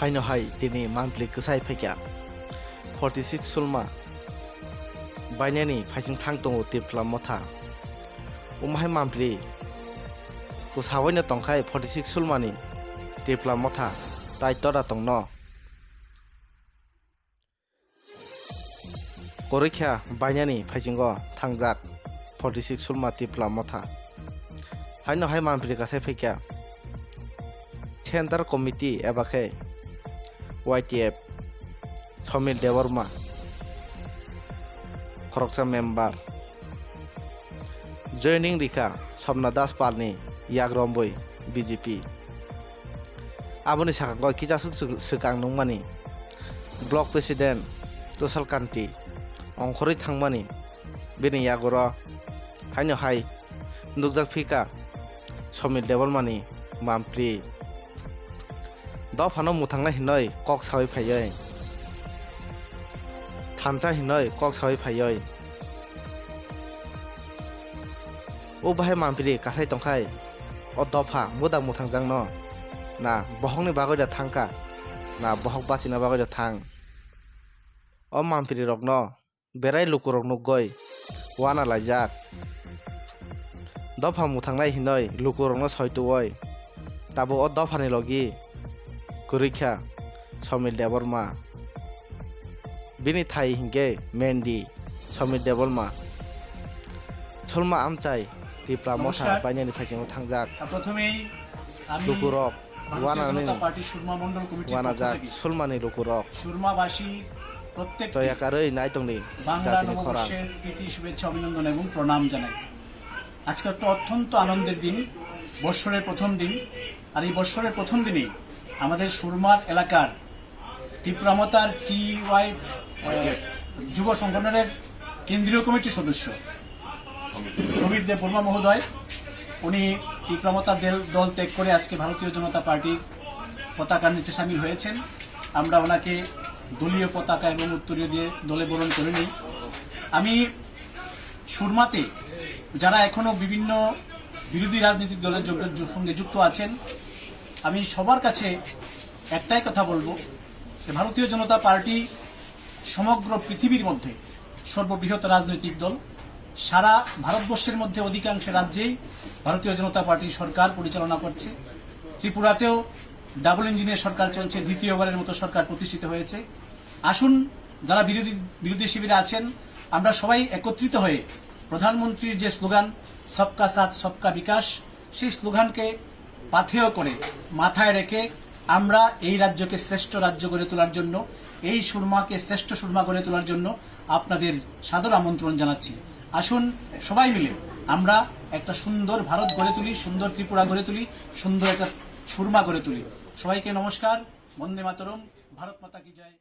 haino hai tini monthly kusai phekya 46 sulma bainani phaising thang tongo tipla motha umhai monthly kusawaina tongkhai 46 sulmani tipla motha tai tora tongno korikha bainani phaisingo thangjak 46 sulma tipla motha haino hai monthly kasai phekya Center Committee ebakhe YTF Somil Dewarma Khoroksa member Joining Rika Somna Das Palni Yagromboi BJP Aboni sakanggo kijasuk sekang nungmani Block President Tosal Kanti Ongkhori thangmani bini yagoro haino hai nukjak phika Somil Dewarmani Mampri Dofano muthangna hinoi kok sawi phayoi thamcha hinoi kok sawi phayoi o bahai mampiri kasai tongkhai o dofa mudang muthangjang no na bohongni bagoi da thangka na bohok bachina bagoi da thang o mampiri rok no berai lukurok nugoi wana laijak dofa muthangnai hinoi lukurok no soituoi tabo o dofani logi Kurikha Somil Dewarma Bini Thai Hinge Mendi Somil Dewarma Solma Amchai Tipla Motha Bainani Phaising Thangjak প্রথমেই আমি Lukurok Wanani party Surma মণ্ডল কমিটির পক্ষ Wanajak থেকে Solmani Lukurok সুরমাবাসী প্রত্যেককে Joyakaroi Naitongi Bangla Jatini Khorang নববর্ষের প্রীতি শুভেচ্ছা অভিনন্দন এবং প্রণাম জানাই। আজকে একটা অত্যন্ত আনন্দের দিন, বৎসরের প্রথম দিন। আর এই বৎসরের প্রথম দিনে আমাদের সুরমার এলাকার তীব্রামতার TYF যুব সংগঠনের কেন্দ্রীয় কমিটির সদস্য সমীর দেববর্মা মহোদয় উনি তীব্রামতা দল ত্যাগ করে আজকে ভারতীয় জনতা পার্টির পতাকার নিচে সামিল হয়েছেন। আমরা ওনাকে দলীয় পতাকা এবং উত্তরীয় দিয়ে দলে বরণ করে নিই। আমি সুরমাতে যারা এখনো বিভিন্ন বিরোধী রাজনৈতিক দলের সঙ্গে যুক্ত আছেন, আমি সবার কাছে একটাই কথা বলবো যে ভারতীয় জনতা পার্টি সমগ্র পৃথিবীর মধ্যে সর্ববৃহৎ রাজনৈতিক দল। সারা ভারতবর্ষের মধ্যে অধিকাংশ রাজ্যেই ভারতীয় জনতা পার্টি সরকার পরিচালনা করছে। ত্রিপুরাতেও ডাবল ইঞ্জিনের সরকার চলছে, দ্বিতীয়বারের মতো সরকার প্রতিষ্ঠিত হয়েছে। আসুন যারা বিরোধী শিবিরে আছেন আমরা সবাই একত্রিত হয়ে প্রধানমন্ত্রীর যে স্লোগান সবকা সাথ সবকা বিকাশ, সেই স্লোগানকে পাথেয় করে মাথায় রেখে আমরা এই রাজ্যকে শ্রেষ্ঠ রাজ্য গড়ে তোলার জন্য, এই সুরমাকে শ্রেষ্ঠ সুরমা গড়ে তোলার জন্য আপনাদের সাদর আমন্ত্রণ জানাচ্ছি। আসুন সবাই মিলে আমরা একটা সুন্দর ভারত গড়ে তুলি, সুন্দর ত্রিপুরা গড়ে তুলি, সুন্দর একটা সুরমা গড়ে তুলি। সবাইকে নমস্কার, বন্দে মাতরম, ভারত মাতা কি জয়।